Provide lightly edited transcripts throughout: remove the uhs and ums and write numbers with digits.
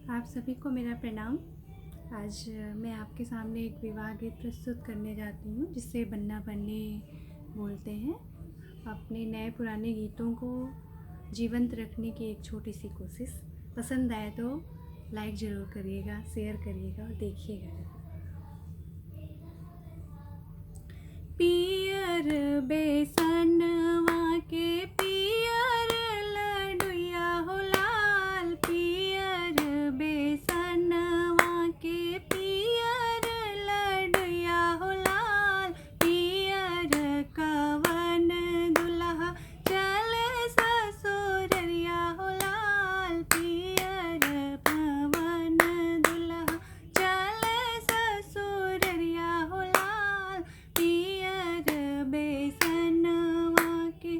आप सभी को मेरा प्रणाम। आज मैं आपके सामने एक विवाह गीत प्रस्तुत करने जाती हूँ जिसे बन्ना बन्नी बोलते हैं। अपने नए पुराने गीतों को जीवंत रखने की एक छोटी सी कोशिश। पसंद आए तो लाइक ज़रूर करिएगा, शेयर करिएगा और देखिएगा। पियर बेसनवा के पियर लडुया हो लाल, पियर बेसनवा के पियर लडुया हो लाल, पियर कवन दुल्हा चले ससुररिया हो लाल, पियर पवन दुल्हा चले ससुररिया हो लाल, पियर बेसनवा के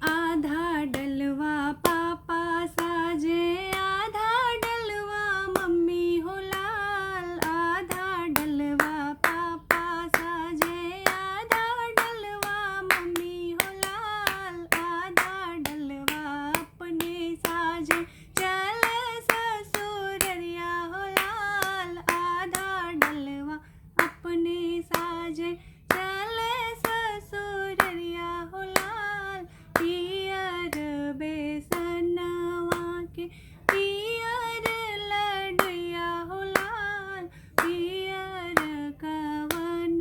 आधा डलवा पापा साजे, आधा डलवा मम्मी हो लाल, आधा डलवा पापा साजे, आधा डलवा मम्मी हो लाल, आधा डलवा अपने साजे चले ससुररिया हो लाल, आधा डलवा अपने साजे चले ससुररिया हो लाल, पियर बेसनवा के पियर लडुया हो लाल, पियर कवन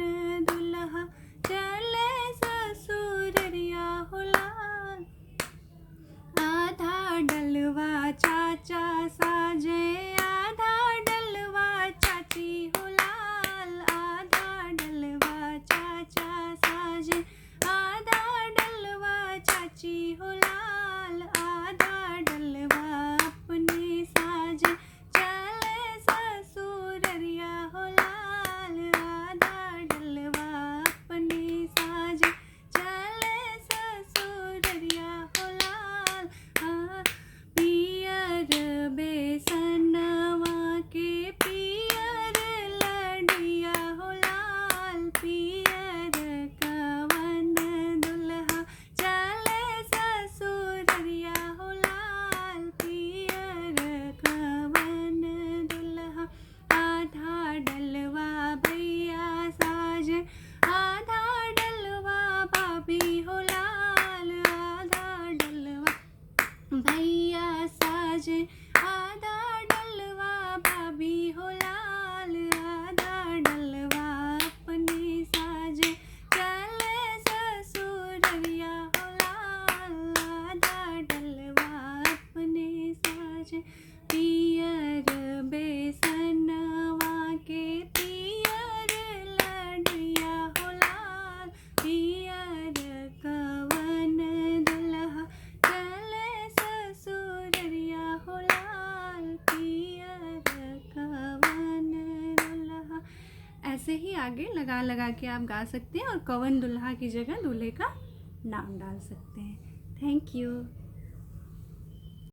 दुल्हा चले ससुररिया हो लाल, आधा डलवा चाचा साजे, आधा डलवा चाची हो लाल, आधा डलवा चाचा साजे, आधा डलवा चाची हो लाल, आधा डलवा अपने साजे चले ससुररिया हो लाल, आधा डलवा अपने साजे चले ससुररिया हो लाल, पियर बेसनवा के पियर लडुया हो लाल, पियर कवन दुल्हा चले ससुररिया हो लाल, पियर कवन दुल्हा, आधा डलवा भैया साजे, आधा डलवा भाभी हो लाल, आधा डलवा भैया साजे, आधा डलवा भाभी हो लाल, आधा डलवा अपने साजे चले ससुररिया हो लाल, आधा डलवा अपने साजे, पियर बेसनवा के पियर लडुया हो लाल, पियर कवन दुल्हा चले ससुररिया हो लाल, पियर कवन दुल्हा। ऐसे ही आगे लगा लगा के आप गा सकते हैं और कवन दुल्हा की जगह दूल्हे का नाम डाल सकते हैं। Thank you.